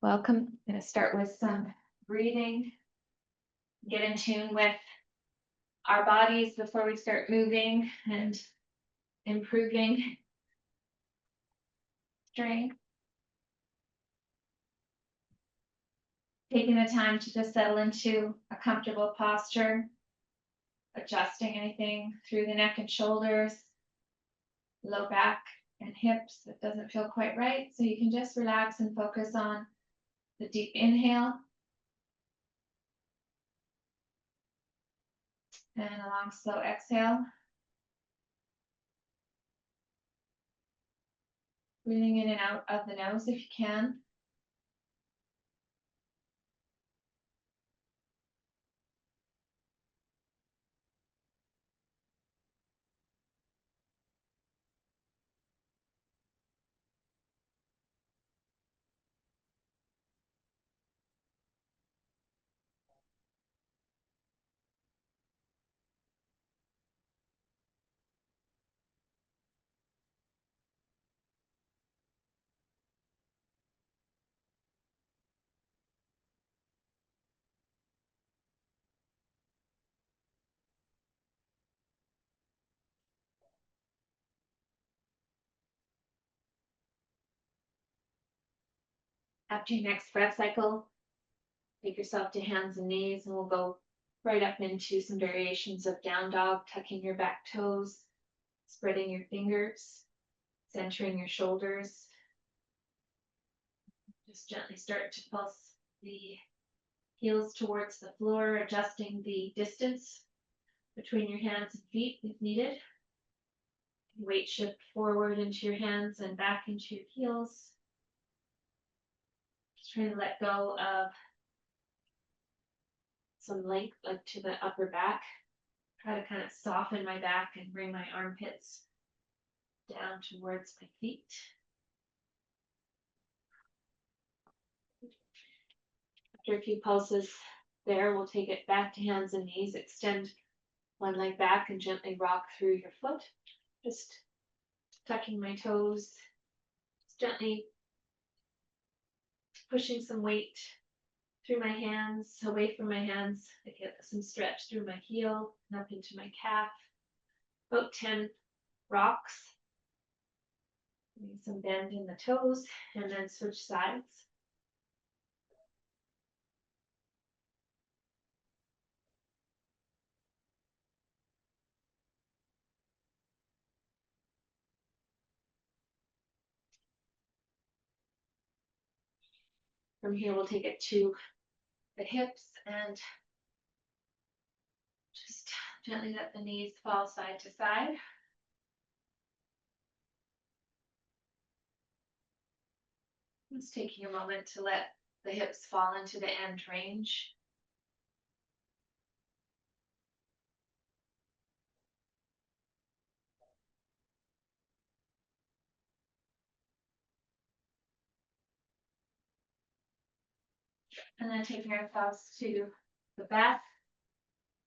Welcome. I'm going to start with some breathing. Get in tune with our bodies before we start moving and improving strength. Taking the time to just settle into a comfortable posture, adjusting anything through the neck and shoulders, low back and hips that doesn't feel quite right. So you can just relax and focus on the deep inhale and a long, slow exhale. Breathing in and out of the nose if you can. After your next breath cycle, take yourself to hands and knees, and we'll go right up into some variations of down dog, tucking your back toes, spreading your fingers, centering your shoulders. Just gently start to pulse the heels towards the floor, adjusting the distance between your hands and feet if needed. Weight shift forward into your hands and back into your heels. Just trying to let go of some length like to the upper back. Try to kind of soften my back and bring my armpits down towards my feet. After a few pulses there, we'll take it back to hands and knees. Extend one leg back and gently rock through your foot. Just tucking my toes, just gently pushing some weight through my hands, away from my hands. I get some stretch through my heel and up into my calf. About 10 rocks. Some bend in the toes and then switch sides. From here, we'll take it to the hips and just gently let the knees fall side to side. Just taking a moment to let the hips fall into the end range. And then taking our thoughts to the back.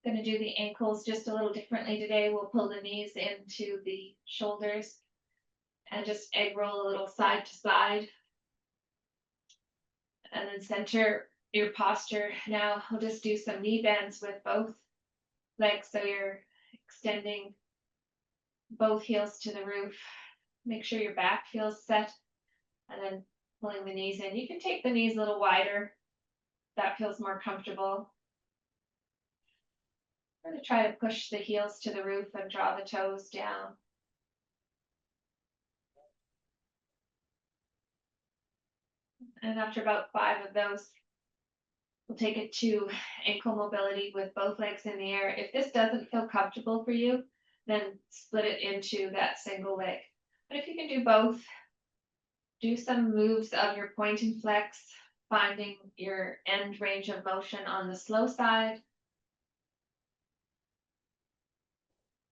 Going to do the ankles just a little differently today. We'll pull the knees into the shoulders and just egg roll a little side to side. And then center your posture. Now we'll just do some knee bends with both legs. So you're extending both heels to the roof. Make sure your back feels set. And then pulling the knees in. You can take the knees a little wider. That feels more comfortable. I'm going to try to push the heels to the roof and draw the toes down. And after about 5 of those, we'll take it to ankle mobility with both legs in the air. If this doesn't feel comfortable for you, then split it into that single leg. But if you can do both, do some moves of your point and flex, finding your end range of motion on the slow side.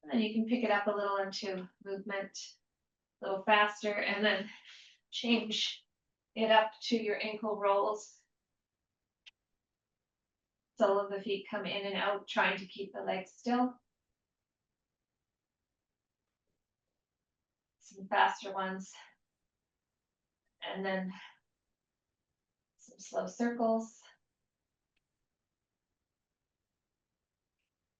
And then you can pick it up a little into movement a little faster and then change it up to your ankle rolls. Sole of the feet come in and out, trying to keep the legs still. Some faster ones. And then some some slow circles.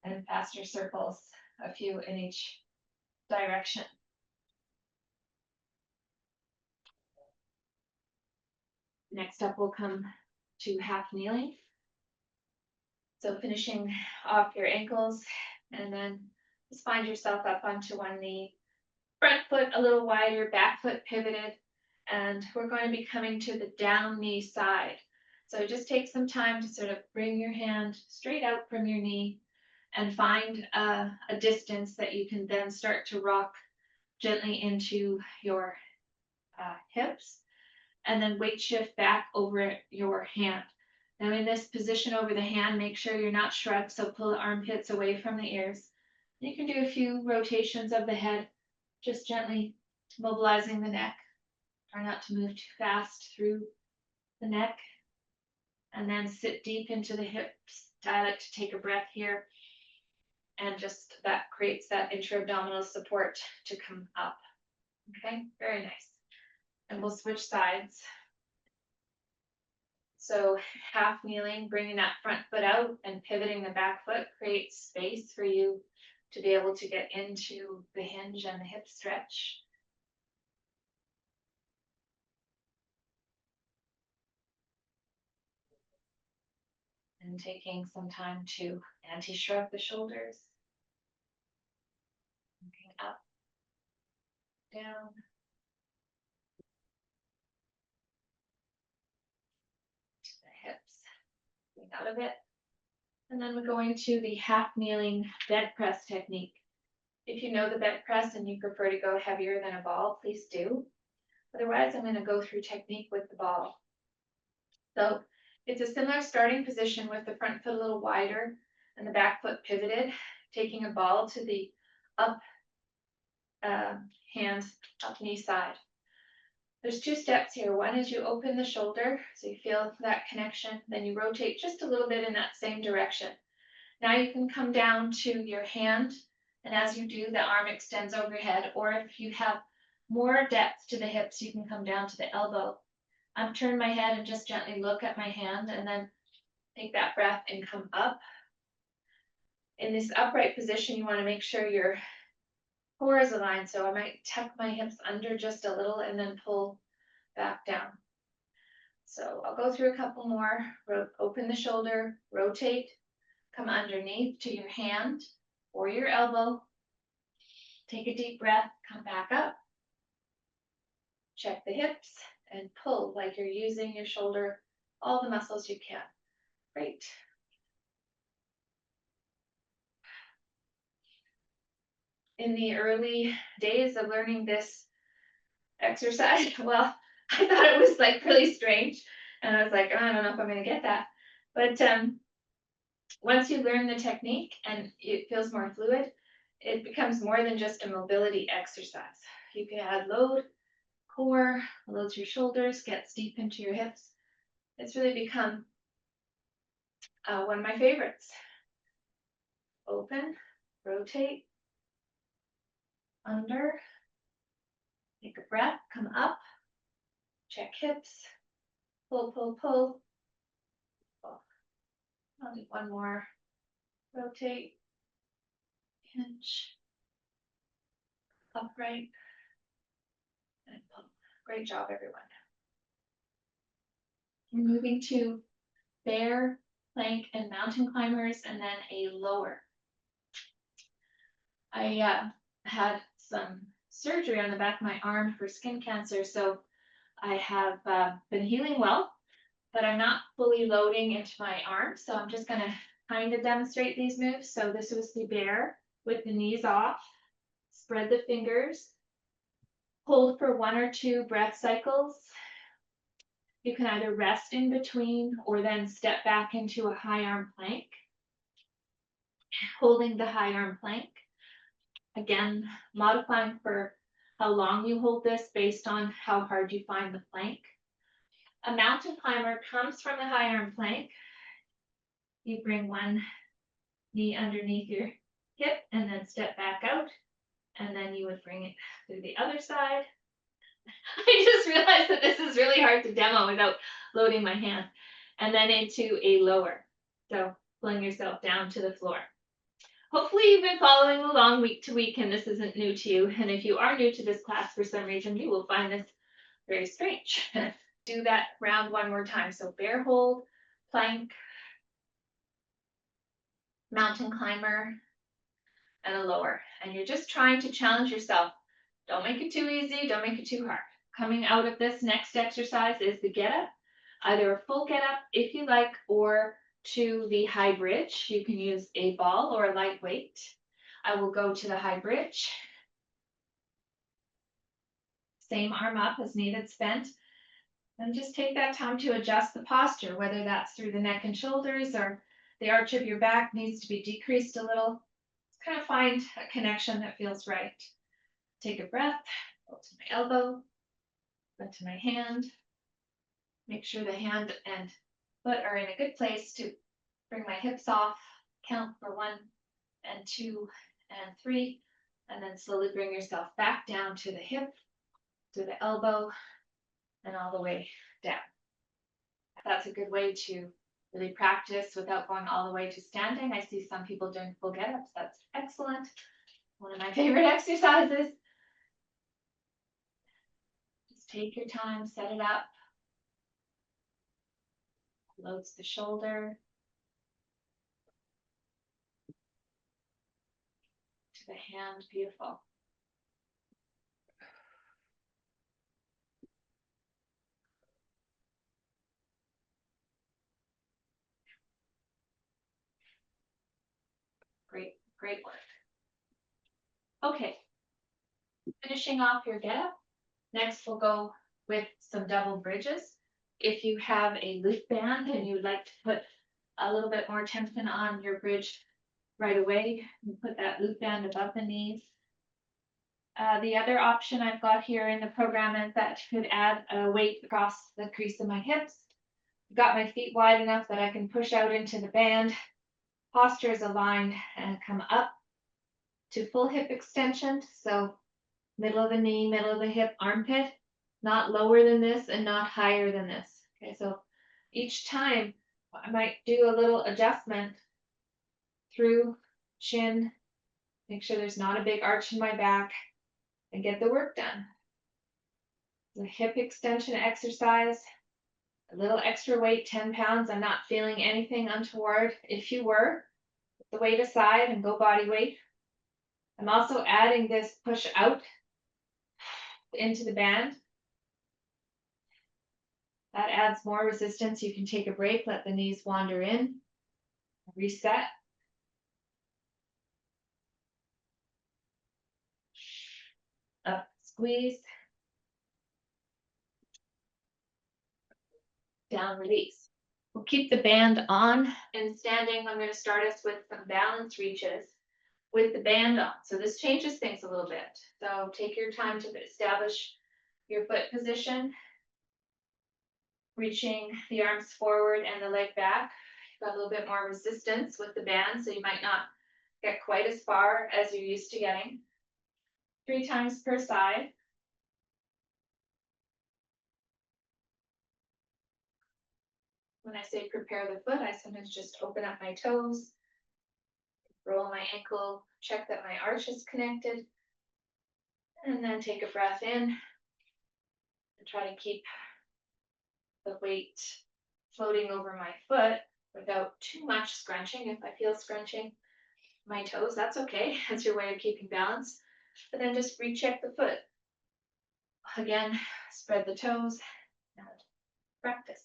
And faster circles, a few in each direction. Next up, we'll come to half kneeling. So finishing off your ankles, and then just find yourself up onto one knee. Front foot a little wider, back foot pivoted, and we're going to be coming to the down knee side. So just take some time to sort of bring your hand straight out from your knee and find a distance that you can then start to rock gently into your hips, and then weight shift back over your hand. Now in this position over the hand, make sure you're not shrugged, so pull the armpits away from the ears. You can do a few rotations of the head, just gently mobilizing the neck. Try not to move too fast through the neck. And then sit deep into the hips. I like to take a breath here. And just that creates that intra-abdominal support to come up. Okay, very nice. And we'll switch sides. So half kneeling, bringing that front foot out and pivoting the back foot creates space for you to be able to get into the hinge and the hip stretch. And taking some time to anti-shrug the shoulders. Looking up, down. To the hips, getting out of it. And then we're going to the half kneeling bed press technique. If you know the bed press and you prefer to go heavier than a ball, please do. Otherwise, I'm going to go through technique with the ball. So it's a similar starting position with the front foot a little wider and the back foot pivoted, taking a ball to the up hand, up knee side. There's two steps here. One is you open the shoulder, so you feel that connection. Then you rotate just a little bit in that same direction. Now you can come down to your hand, and as you do, the arm extends overhead, or if you have more depth to the hips, you can come down to the elbow. I'm turn my head and just gently look at my hand, and then take that breath and come up. In this upright position, you want to make sure your core is aligned, so I might tuck my hips under just a little and then pull back down. So I'll go through a couple more. Open the shoulder, rotate, come underneath to your hand or your elbow. Take a deep breath, come back up. Check the hips and pull like you're using your shoulder, all the muscles you can. Great. In the early days of learning this exercise, well, I thought it was like really strange. And I was like, oh, I don't know if I'm going to get that. But once you learn the technique and it feels more fluid, it becomes more than just a mobility exercise. You can add load, core, loads your shoulders, gets deep into your hips. It's really become one of my favorites. Open, rotate, under, take a breath, come up, check hips, pull, pull, pull. I'll do one more. Rotate, hinge, upright, and pull. Great job, everyone. We're moving to bear, plank, and mountain climbers, and then a lower. I had some surgery on the back of my arm for skin cancer, so I have been healing well, but I'm not fully loading into my arm, so I'm just going to kind of demonstrate these moves. So this was the bear with the knees off. Spread the fingers. Hold for 1 or 2 breath cycles. You can either rest in between or then step back into a high arm plank. Holding the high arm plank. Again, modifying for how long you hold this based on how hard you find the plank. A mountain climber comes from the high arm plank. You bring one knee underneath your hip and then step back out. And then you would bring it through the other side. I just realized that this is really hard to demo without loading my hand. And then into a lower. So pulling yourself down to the floor. Hopefully you've been following along week to week and this isn't new to you. And if you are new to this class for some reason, you will find this very strange. Do that round one more time. So bear hold, plank, mountain climber, and a lower. And you're just trying to challenge yourself. Don't make it too easy. Don't make it too hard. Coming out of this next exercise is the get up, either a full get up if you like, or to the high bridge. You can use a ball or a light weight. I will go to the high bridge. Same arm up as needed, spent. And just take that time to adjust the posture, whether that's through the neck and shoulders or the arch of your back needs to be decreased a little. Kind of find a connection that feels right. Take a breath, go to my elbow, then to my hand. Make sure the hand and foot are in a good place to bring my hips off. Count for 1 and 2 and 3, and then slowly bring yourself back down to the hip, to the elbow, and all the way down. That's a good way to really practice without going all the way to standing. I see some people doing full get-ups. That's excellent. One of my favorite exercises. Just take your time, set it up. Loads the shoulder. To the hand, beautiful. Great, great work. Okay, finishing off your get up. Next, we'll go with some double bridges. If you have a loop band and you'd like to put a little bit more tension on your bridge right away, you put that loop band above the knees. The other option I've got here in the program is that you could add a weight across the crease of my hips. I've got my feet wide enough that I can push out into the band. Posture is aligned and come up to full hip extension. So middle of the knee, middle of the hip, armpit, not lower than this and not higher than this. Okay, so each time I might do a little adjustment through chin, make sure there's not a big arch in my back, and get the work done. The hip extension exercise, a little extra weight, 10 pounds. I'm not feeling anything untoward. If you were, put the weight aside and go body weight. I'm also adding this push out into the band. That adds more resistance. You can take a break, let the knees wander in, reset. Up, squeeze. Down, release. We'll keep the band on and standing. I'm going to start us with some balance reaches with the band on. So this changes things a little bit. So take your time to establish your foot position, reaching the arms forward and the leg back. You've got a little bit more resistance with the band, so you might not get quite as far as you're used to getting. 3 times per side. When I say prepare the foot, I sometimes just open up my toes, roll my ankle, check that my arch is connected, and then take a breath in and try to keep the weight floating over my foot without too much scrunching. If I feel scrunching my toes, that's okay. That's your way of keeping balance. But then just recheck the foot. Again, spread the toes and practice.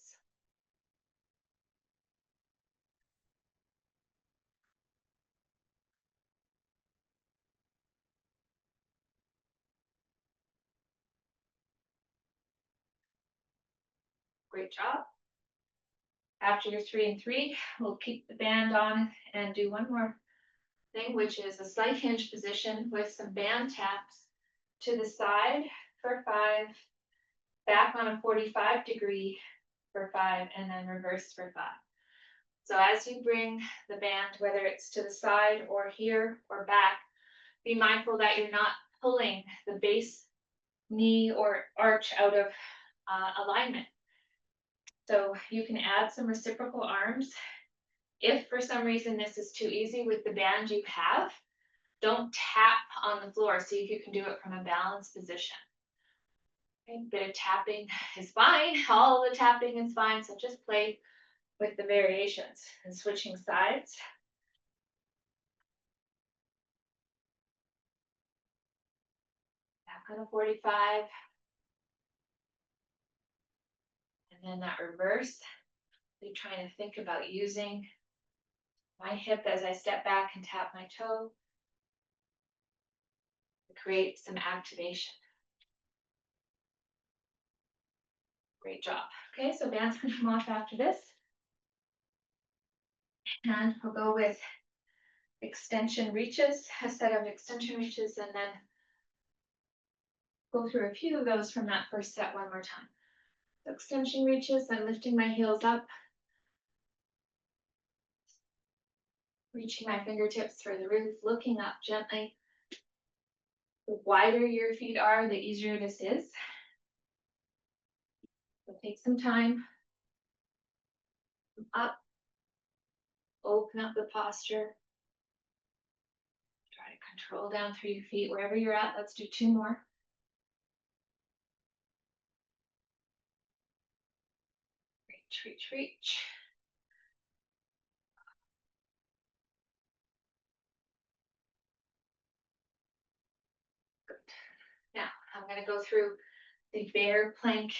Great job. After your 3 and 3, we'll keep the band on and do one more thing, which is a slight hinge position with some band taps to the side for 5, back on a 45-degree for 5, and then reverse for 5. So as you bring the band, whether it's to the side or here or back, be mindful that you're not pulling the base knee or arch out of alignment. So you can add some reciprocal arms. If for some reason this is too easy with the band you have, don't tap on the floor. See if you can do it from a balanced position. Okay, a bit of tapping is fine. All the tapping is fine. So just play with the variations and switching sides. Back on a 45. And then that reverse. You're trying to think about using my hip as I step back and tap my toe to create some activation. Great job. Okay, so band's gonna come off after this. And we'll go with extension reaches, a set of extension reaches, and then go through a few of those from that first set one more time. So extension reaches, I'm lifting my heels up, reaching my fingertips for the roof, looking up gently. The wider your feet are, the easier this is. So take some time. Up, open up the posture. Try to control down through your feet wherever you're at. Let's do two more. Reach, reach, reach. Good. Now I'm going to go through the bear plank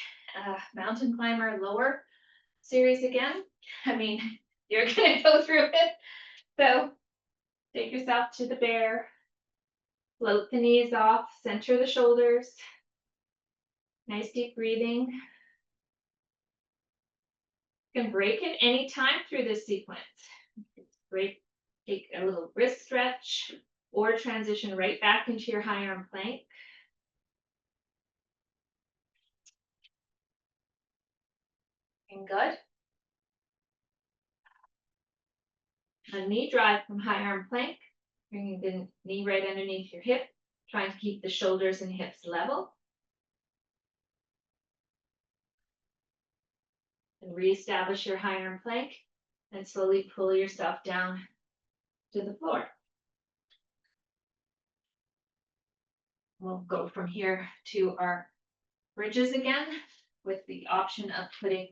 mountain climber lower series again. I mean, you're going to go through it. So take yourself to the bear, float the knees off, center the shoulders. Nice deep breathing. You can break it anytime through this sequence. Break, take a little wrist stretch or transition right back into your high arm plank. And good. A knee drive from high arm plank, bringing the knee right underneath your hip, trying to keep the shoulders and hips level. And reestablish your high arm plank and slowly pull yourself down to the floor. We'll go from here to our bridges again with the option of putting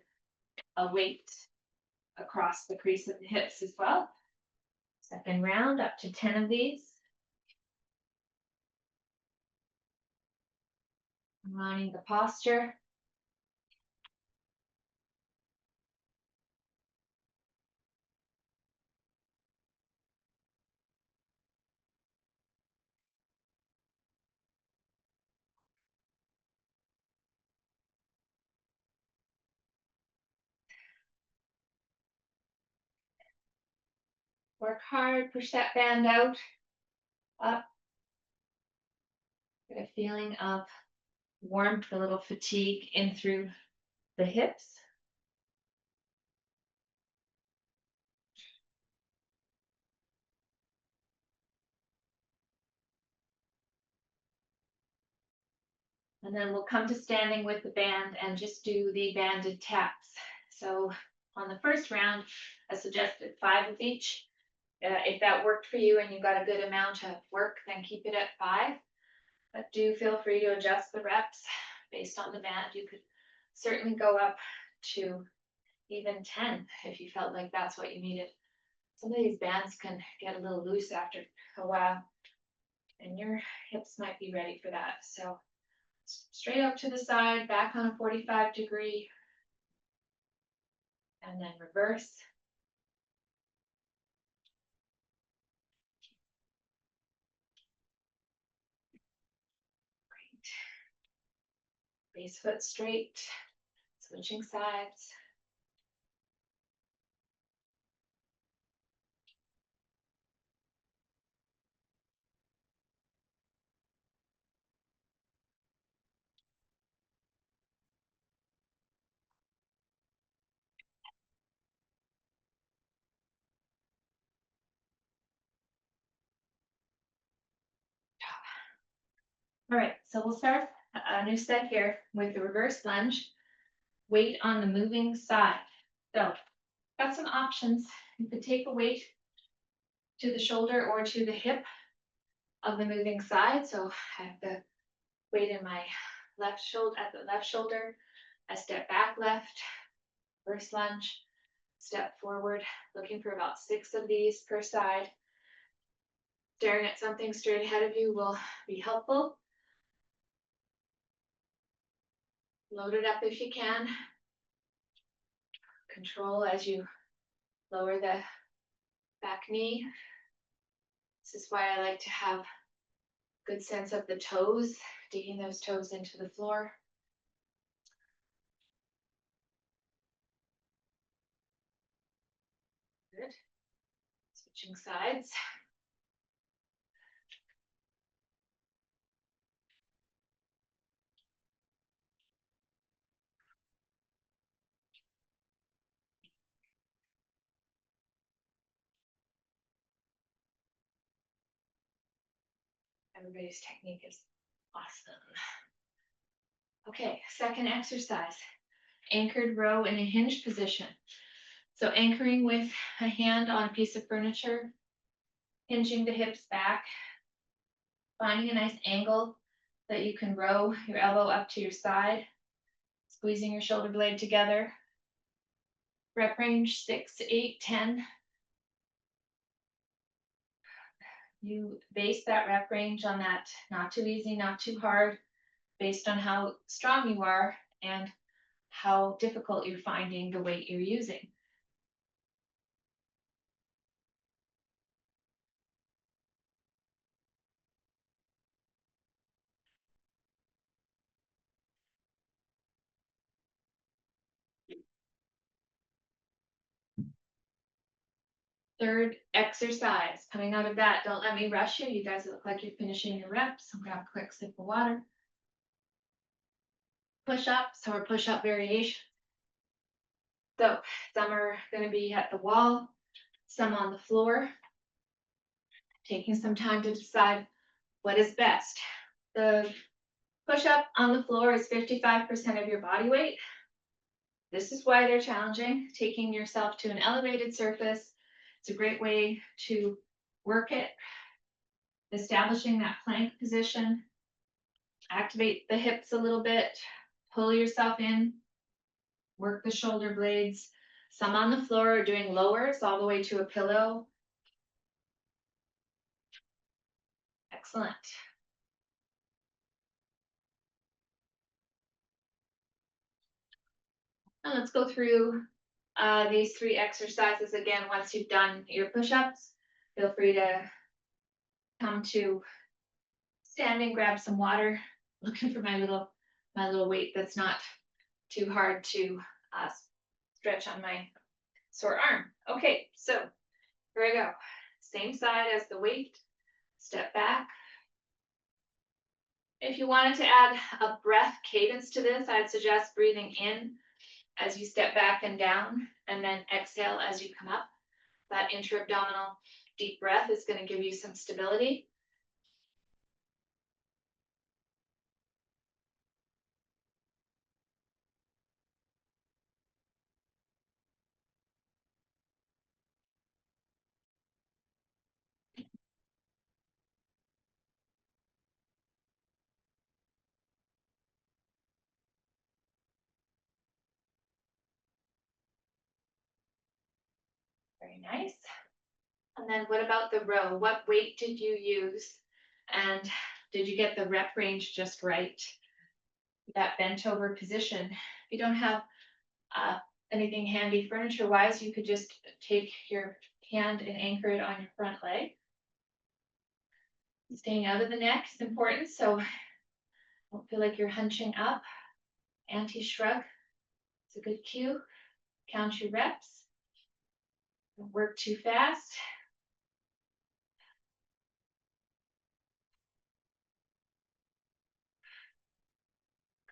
a weight across the crease of the hips as well. Second round, up to 10 of these. Aligning the posture. Work hard, push that band out, up. Get a feeling of warmth, a little fatigue in through the hips. And then we'll come to standing with the band and just do the banded taps. So on the first round, I suggested 5 of each. If that worked for you and you got a good amount of work, then keep it at 5. But do feel free to adjust the reps based on the band. You could certainly go up to even 10 if you felt like that's what you needed. Some of these bands can get a little loose after a while, and your hips might be ready for that. So straight up to the side, back on a 45-degree, and then reverse. Great. Base foot straight, switching sides. All right, so we'll start a new set here with the reverse lunge, weight on the moving side. So, got some options. You could take a weight to the shoulder or to the hip of the moving side. So I have the weight in my left shoulder, at the left shoulder. I step back left, reverse lunge, step forward, looking for about 6 of these per side. Staring at something straight ahead of you will be helpful. Load it up if you can. Control as you lower the back knee. This is why I like to have good sense of the toes, digging those toes into the floor. Good. Switching sides. Everybody's technique is awesome. Okay, second exercise, anchored row in a hinged position. So anchoring with a hand on a piece of furniture, hinging the hips back, finding a nice angle that you can row your elbow up to your side, squeezing your shoulder blade together. Rep range 6, 8, 10. You base that rep range on that not too easy, not too hard, based on how strong you are and how difficult you're finding the weight you're using. Third exercise, coming out of that, don't let me rush you. You guys look like you're finishing your reps. So grab a quick sip of water. Push-ups or push-up variation. So some are going to be at the wall, some on the floor. Taking some time to decide what is best. The push-up on the floor is 55% of your body weight. This is why they're challenging. Taking yourself to an elevated surface. It's a great way to work it. Establishing that plank position. Activate the hips a little bit. Pull yourself in. Work the shoulder blades. Some on the floor are doing lowers all the way to a pillow. Excellent. And let's go through these 3 exercises again. Once you've done your push-ups, feel free to come to standing, grab some water. Looking for my little weight that's not too hard to stretch on my sore arm. Okay, so here I go. Same side as the weight. Step back. If you wanted to add a breath cadence to this, I'd suggest breathing in as you step back and down, and then exhale as you come up. That intra-abdominal deep breath is going to give you some stability. Very nice. And then what about the row? What weight did you use? And did you get the rep range just right? That bent over position. If you don't have anything handy furniture wise, you could just take your hand and anchor it on your front leg. Staying out of the neck is important, so don't feel like you're hunching up. Anti-shrug is a good cue. Count your reps. Don't work too fast.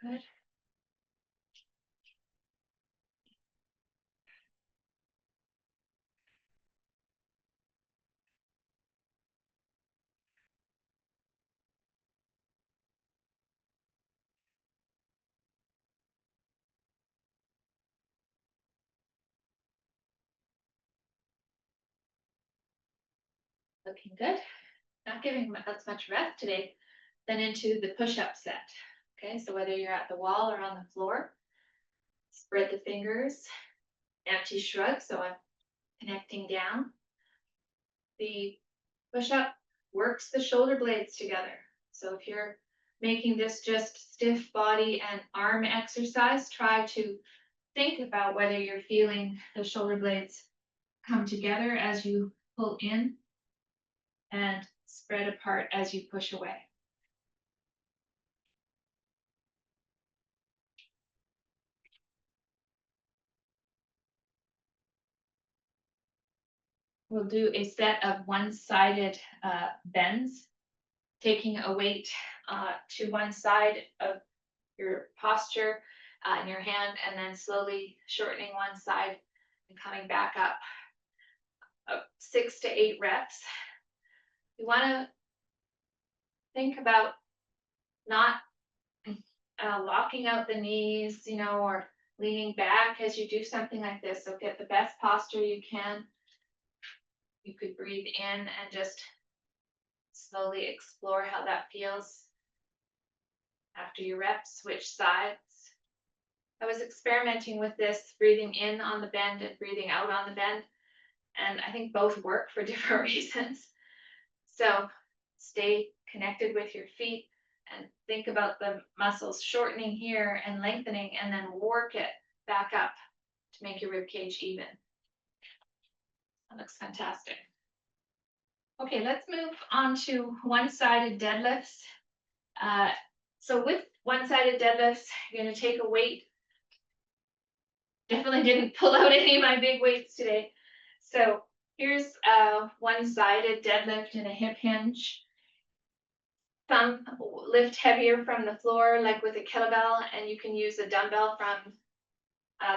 Good. Looking good. Not giving as much rest today. Then into the push-up set. Okay, so whether you're at the wall or on the floor, spread the fingers, empty shrug, so I'm connecting down. The push-up works the shoulder blades together. So if you're making this just stiff body and arm exercise, try to think about whether you're feeling the shoulder blades come together as you pull in and spread apart as you push away. We'll do a set of one-sided bends, taking a weight to one side of your posture in your hand, and then slowly shortening one side and coming back up. 6 to 8 reps. You want to think about not locking out the knees, or leaning back as you do something like this. So get the best posture you can. You could breathe in and just slowly explore how that feels. After your reps, switch sides. I was experimenting with this, breathing in on the bend and breathing out on the bend. And I think both work for different reasons. So stay connected with your feet and think about the muscles shortening here and lengthening, and then work it back up to make your rib cage even. That looks fantastic. Okay, let's move on to one-sided deadlifts. So with one-sided deadlifts, you're going to take a weight. Definitely didn't pull out any of my big weights today. So here's a one-sided deadlift and a hip hinge. Some lift heavier from the floor, like with a kettlebell, and you can use a dumbbell from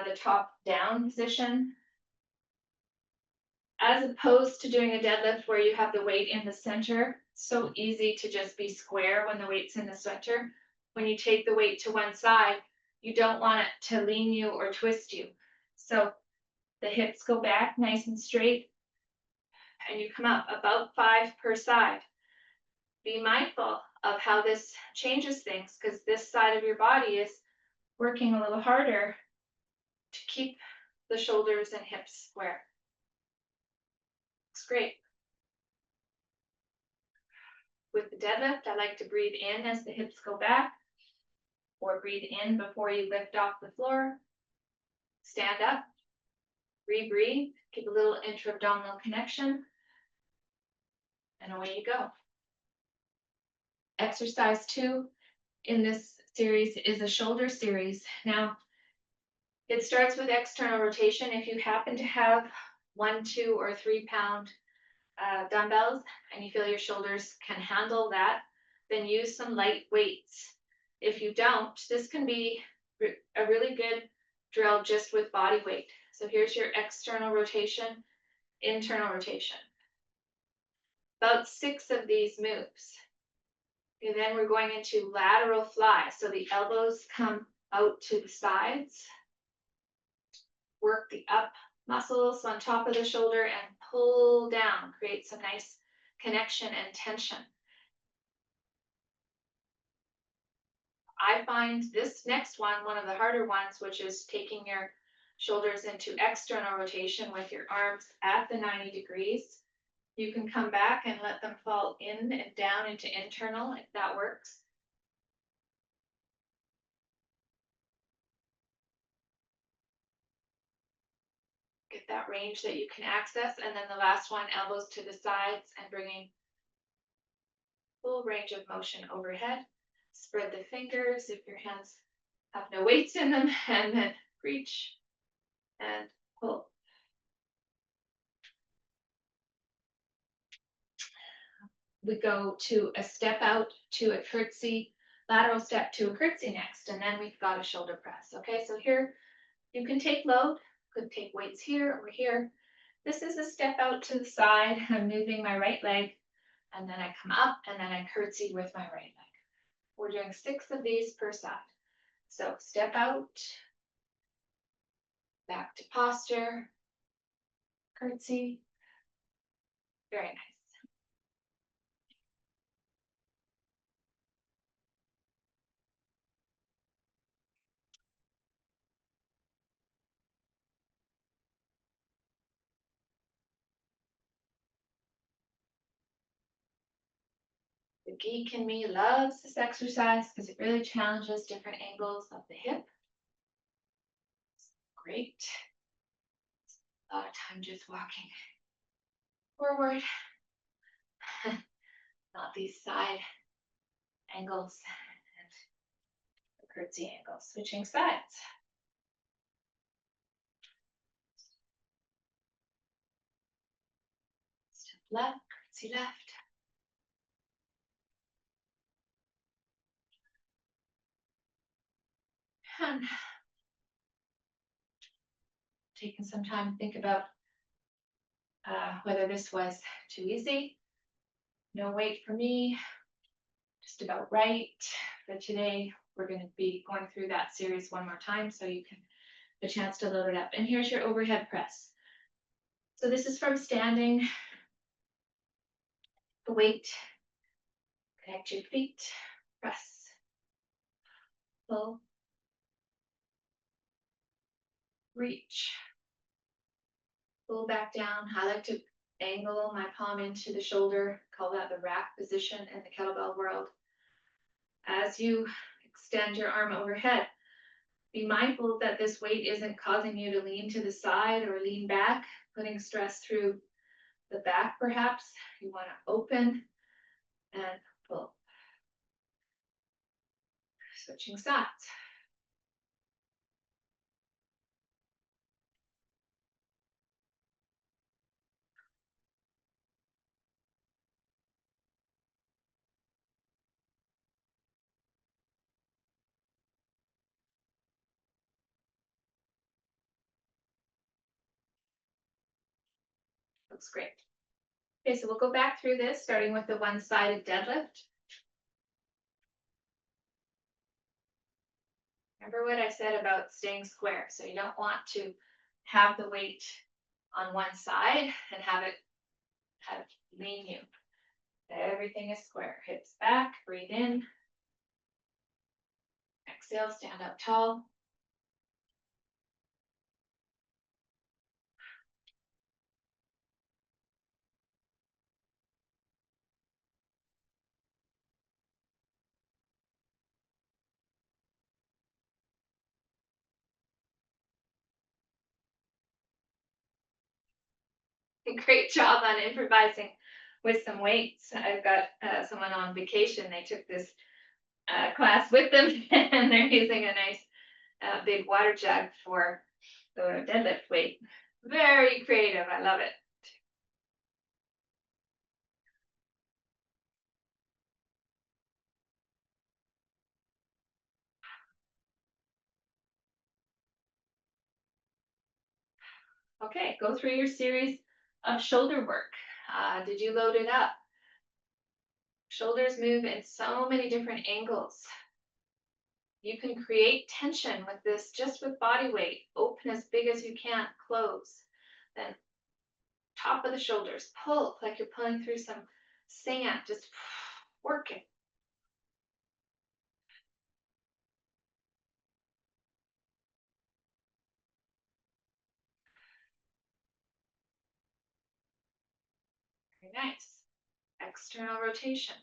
the top down position. As opposed to doing a deadlift where you have the weight in the center, so easy to just be square when the weight's in the center. When you take the weight to one side, you don't want it to lean you or twist you. So the hips go back nice and straight, and you come up about 5 per side. Be mindful of how this changes things, because this side of your body is working a little harder to keep the shoulders and hips square. Looks great. With the deadlift, I like to breathe in as the hips go back, or breathe in before you lift off the floor. Stand up, rebreathe, keep a little intra-abdominal connection, and away you go. Exercise 2 in this series is a shoulder series. Now, it starts with external rotation. If you happen to have 1, 2, or 3 pound dumbbells and you feel your shoulders can handle that, then use some light weights. If you don't, this can be a really good drill just with body weight. So here's your external rotation, internal rotation. About 6 of these moves. And then we're going into lateral fly. So the elbows come out to the sides. Work the up muscles on top of the shoulder and pull down. Create some nice connection and tension. I find this next one of the harder ones, which is taking your shoulders into external rotation with your arms at the 90 degrees. You can come back and let them fall in and down into internal if that works. Get that range that you can access. And then the last one, elbows to the sides and bringing full range of motion overhead. Spread the fingers if your hands have no weights in them, and then reach and pull. We go to a step out to a curtsy, lateral step to a curtsy next, and then we've got a shoulder press. Okay, so here you can take load, could take weights here or here. This is a step out to the side. I'm moving my right leg, and then I come up, and then I curtsy with my right leg. We're doing 6 of these per side. So step out, back to posture, curtsy. Very nice. The geek in me loves this exercise because it really challenges different angles of the hip. Great. A lot of time just walking forward, not these side angles and the curtsy angle. Switching sides. Step left, curtsy left. And taking some time to think about whether this was too easy. No weight for me, just about right. But today we're going to be going through that series one more time so you can have a chance to load it up. And here's your overhead press. So this is from standing. The weight, connect your feet, press, pull, reach, pull back down. I like to angle my palm into the shoulder, call that the rack position in the kettlebell world. As you extend your arm overhead, be mindful that this weight isn't causing you to lean to the side or lean back, putting stress through the back perhaps. You want to open and pull. Switching sides. Looks great. Okay, so we'll go back through this, starting with the one-sided deadlift. Remember what I said about staying square. So you don't want to have the weight on one side and have it lean you. Everything is square. Hips back, breathe in. Exhale, stand up tall. Great job on improvising with some weights. I've got someone on vacation. They took this class with them and they're using a nice big water jug for the deadlift weight. Very creative. I love it. Okay, go through your series of shoulder work. Did you load it up? Shoulders move in so many different angles. You can create tension with this just with body weight. Open as big as you can, close. Then top of the shoulders, pull like you're pulling through some sand, just work it. Very nice. External rotation.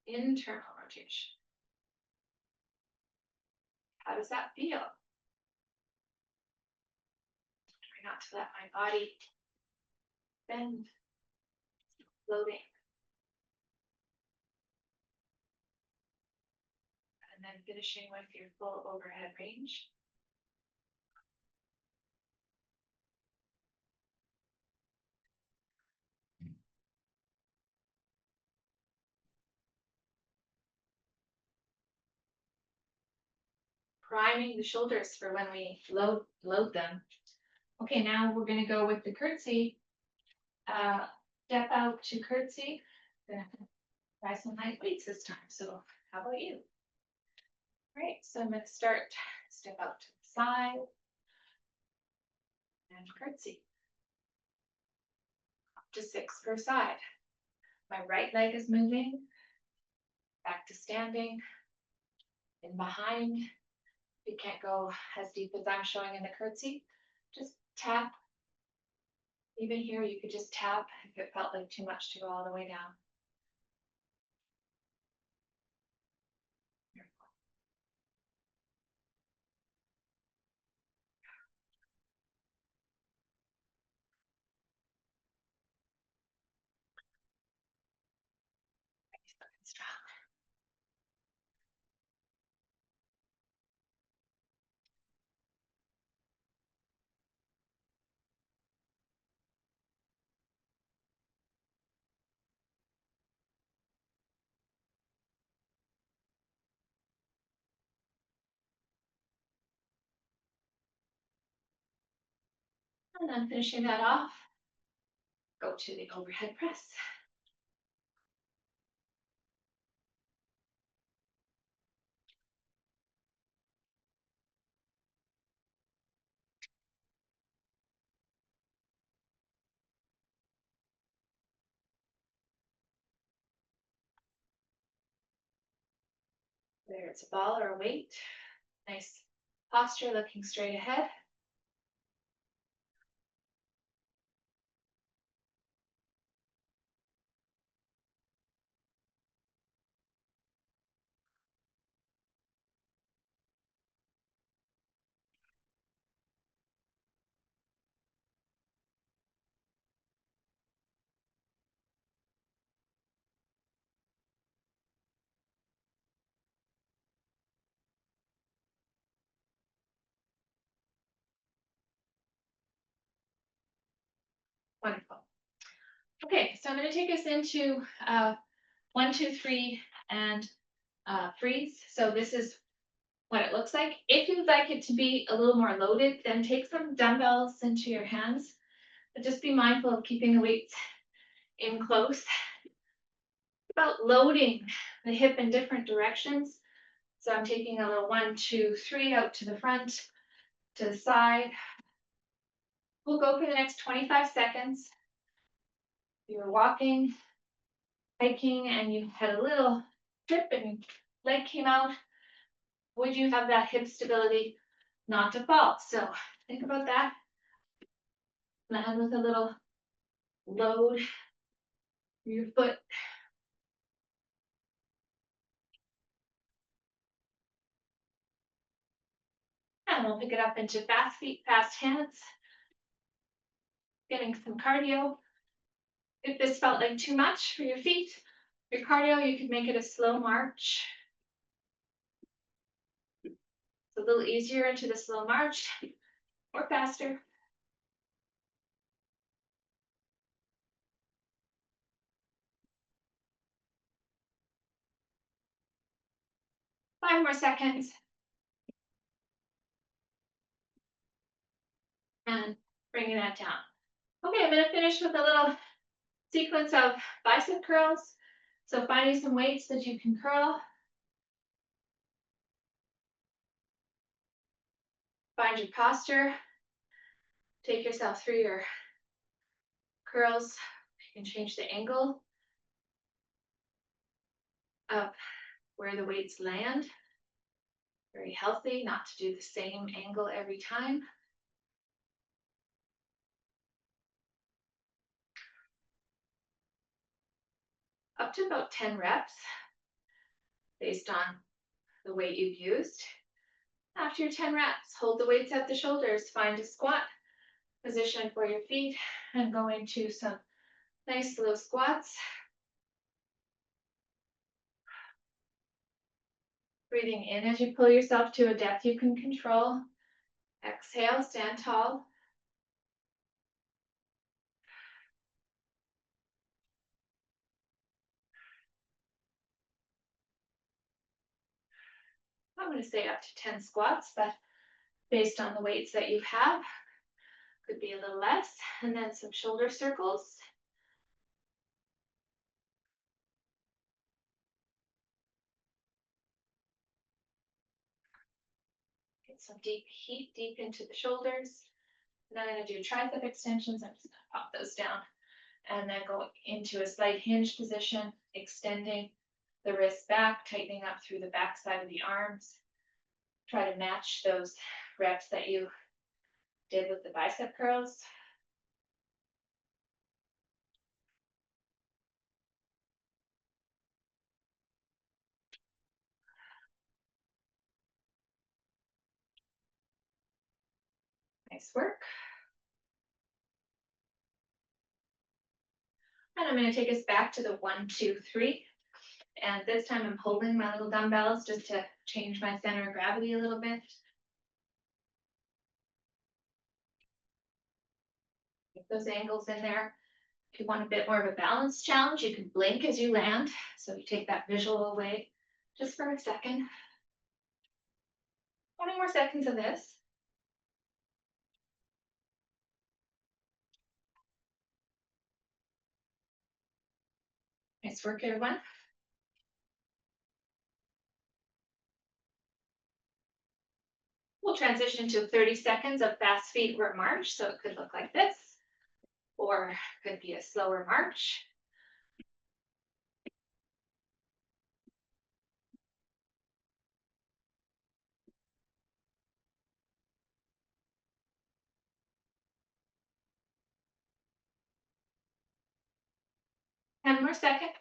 Internal rotation. How does that feel? Try not to let my body bend, floating. And then finishing with your full overhead range. Priming the shoulders for when we load them. Okay, now we're going to go with the curtsy. Step out to curtsy. Gonna try some light weights this time. So how about you? Great. So I'm going to start. Step out to the side and curtsy. Up to 6 per side. My right leg is moving. Back to standing. In behind. You can't go as deep as I'm showing in the curtsy. Just tap. Even here, you could just tap if it felt like too much to go all the way down. strong. And then finishing that off, go to the overhead press. Whether it's a ball or a weight, nice posture, looking straight ahead. Wonderful. Okay, so I'm going to take us into 1, 2, 3, and freeze. So this is what it looks like. If you'd like it to be a little more loaded, then take some dumbbells into your hands, but just be mindful of keeping the weights in close. It's about loading the hip in different directions. So I'm taking a little 1, 2, 3 out to the front, to the side. We'll go for the next 25 seconds. If you're walking, hiking, and you had a little trip and your leg came out, would you have that hip stability not to fall? So think about that. Land with a little load through your foot. And we'll pick it up into fast feet, fast hands. Getting some cardio. If this felt like too much for your feet, your cardio, you could make it a slow march. It's a little easier into the slow march or faster. 5 more seconds. And bringing that down. Okay, I'm going to finish with a little sequence of bicep curls. So finding some weights that you can curl. Find your posture. Take yourself through your curls. You can change the angle of where the weights land. Very healthy not to do the same angle every time. Up to about 10 reps based on the weight you've used. After your 10 reps, hold the weights at the shoulders, find a squat position for your feet, and go into some nice slow squats. Breathing in as you pull yourself to a depth you can control. Exhale, stand tall. I'm going to say up to 10 squats, but based on the weights that you have, could be a little less. And then some shoulder circles. Get some deep heat deep into the shoulders. And then I'm going to do tricep extensions. I'm just going to pop those down. And then go into a slight hinge position, extending the wrists back, tightening up through the back side of the arms. Try to match those reps that you did with the bicep curls. Nice work. And I'm going to take us back to the 1, 2, 3. And this time I'm holding my little dumbbells just to change my center of gravity a little bit. Get those angles in there. If you want a bit more of a balance challenge, you can blink as you land. So you take that visual away just for a second. 20 more seconds of this. Nice work, everyone. We'll transition to 30 seconds of fast feet or march. So it could look like this, or could be a slower march. Ten more seconds.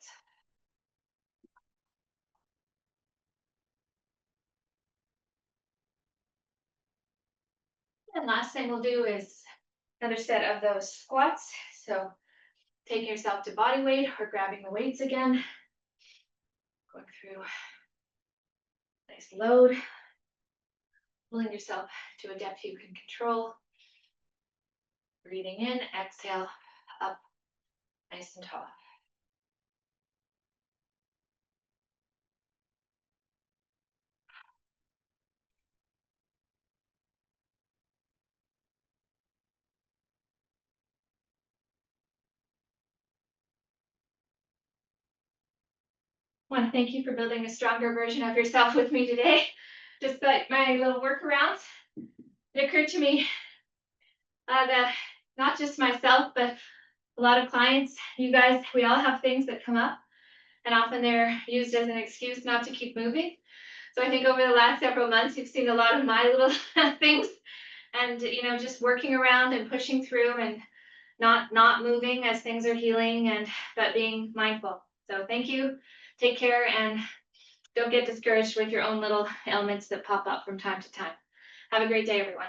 And last thing we'll do is another set of those squats. So taking yourself to body weight or grabbing the weights again. Going through nice load. Pulling yourself to a depth you can control. Breathing in, exhale, up, nice and tall. I want to thank you for building a stronger version of yourself with me today. Despite my little workarounds, it occurred to me that not just myself, but a lot of clients, you guys, we all have things that come up, and often they're used as an excuse not to keep moving. So I think over the last several months, you've seen a lot of my little things, and just working around and pushing through and not moving as things are healing, but being mindful. So thank you. Take care, and don't get discouraged with your own little ailments that pop up from time to time. Have a great day, everyone.